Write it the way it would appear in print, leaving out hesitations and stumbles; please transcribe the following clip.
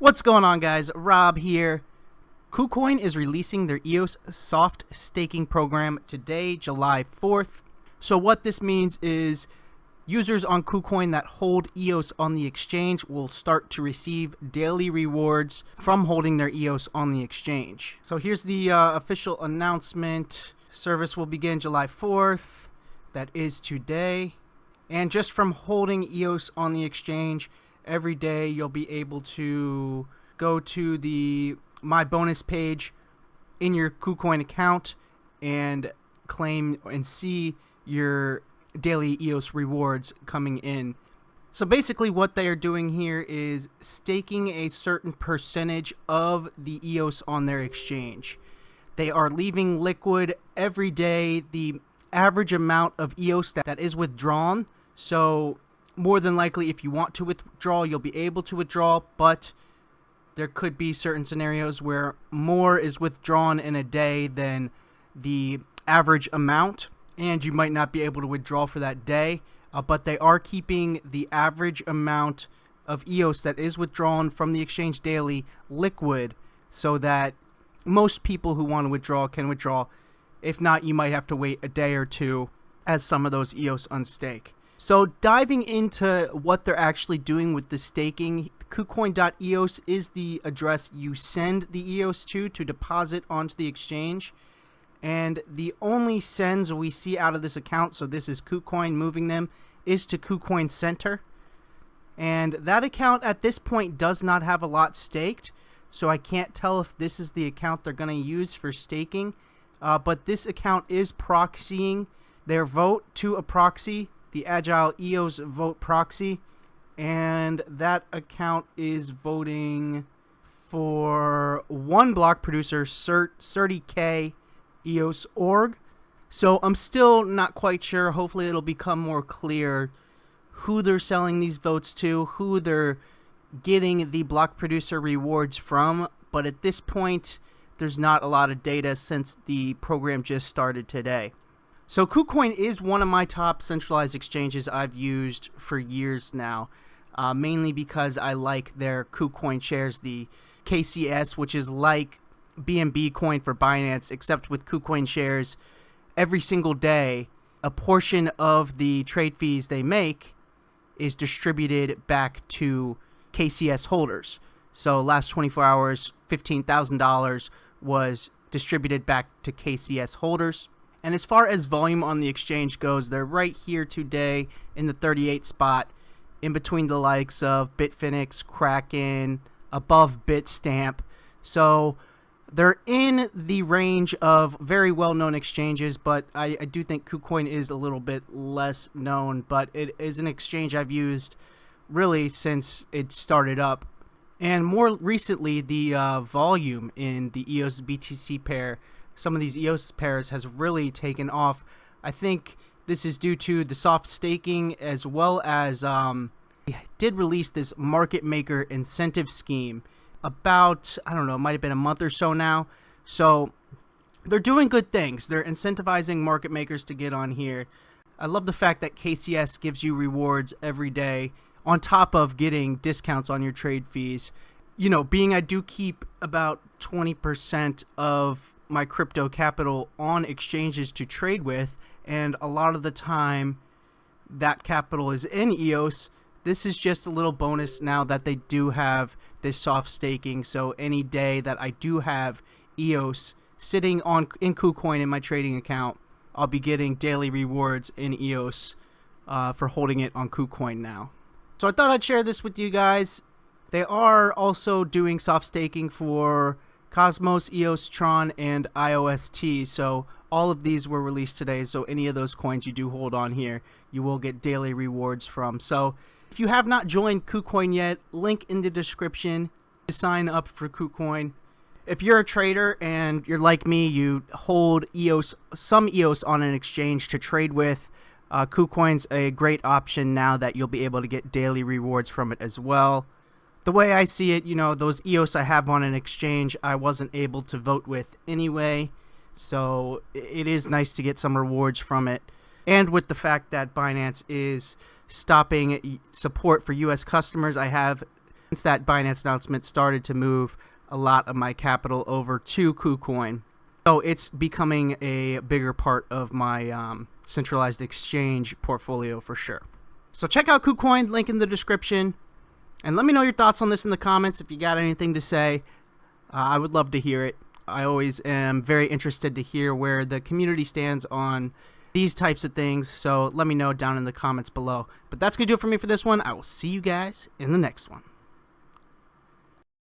What's going on, guys? Rob here. Kucoin is releasing their EOS soft staking program today, July 4th. So what this means is users on Kucoin that hold EOS on the exchange will start to receive daily rewards from holding their EOS on the exchange. So here's the official announcement. Service will begin July 4th. That is today. And just from holding EOS on the exchange, every day you'll be able to go to the My Bonus page in your Kucoin account and claim and see your daily EOS rewards coming in. So basically what they are doing here is staking a certain percentage of the EOS on their exchange. They are leaving liquid every day the average amount of EOS that is withdrawn. So more than likely, if you want to withdraw, you'll be able to withdraw, but there could be certain scenarios where more is withdrawn in a day than the average amount, and you might not be able to withdraw for that day, but they are keeping the average amount of EOS that is withdrawn from the exchange daily liquid so that most people who want to withdraw can withdraw. If not, you might have to wait a day or two as some of those EOS unstake. So diving into what they're actually doing with the staking, Kucoin.eos is the address you send the EOS to deposit onto the exchange. And the only sends we see out of this account, so this is Kucoin moving them, is to Kucoin Center. And that account at this point does not have a lot staked, so I can't tell if this is the account they're going to use for staking. But this account is proxying their vote to a proxy, the Agile EOS Vote Proxy, and that account is voting for one block producer, CertiK EOS org. So I'm still not quite sure. Hopefully it'll become more clear who they're selling these votes to, who they're getting the block producer rewards from, but at this point there's not a lot of data since the program just started today. So Kucoin is one of my top centralized exchanges I've used for years now, mainly because I like their Kucoin shares, the KCS, which is like BNB coin for Binance, except with Kucoin shares. Every single day, a portion of the trade fees they make is distributed back to KCS holders. So last 24 hours, $15,000 was distributed back to KCS holders. And as far as volume on the exchange goes, they're right here today in the 38 spot, in between the likes of Bitfinex, Kraken, above Bitstamp. So they're in the range of very well-known exchanges, but I do think Kucoin is a little bit less known, but it is an exchange I've used really since it started up. And more recently, the volume in the EOS BTC pair, some of these EOS pairs, has really taken off. I think this is due to the soft staking, as well as they did release this market maker incentive scheme about, I don't know, it might have been a month or so now. So they're doing good things. They're incentivizing market makers to get on here. I love the fact that KCS gives you rewards every day on top of getting discounts on your trade fees. You know, being I do keep about 20% of my crypto capital on exchanges to trade with, and a lot of the time that capital is in EOS. This is just a little bonus now that they do have this soft staking. So any day that I do have EOS sitting in Kucoin in my trading account, I'll be getting daily rewards in EOS for holding it on Kucoin now. So I thought I'd share this with you guys. They are also doing soft staking for Cosmos, EOS, Tron, and IOST. So all of these were released today. So any of those coins you do hold on here, you will get daily rewards from. So if you have not joined Kucoin yet, link in the description to sign up for Kucoin. If you're a trader and you're like me, you hold EOS, some EOS on an exchange to trade with, Kucoin's a great option now that you'll be able to get daily rewards from it as well. The way I see it, you know, those EOS I have on an exchange, I wasn't able to vote with anyway. So it is nice to get some rewards from it. And with the fact that Binance is stopping support for US customers, I have since that Binance announcement, started to move a lot of my capital over to Kucoin. So it's becoming a bigger part of my centralized exchange portfolio for sure. So check out Kucoin, link in the description, and let me know your thoughts on this in the comments if you got anything to say. I would love to hear it. I always am very interested to hear where the community stands on these types of things, so let me know down in the comments below. But that's going to do it for me for this one. I will see you guys in the next one.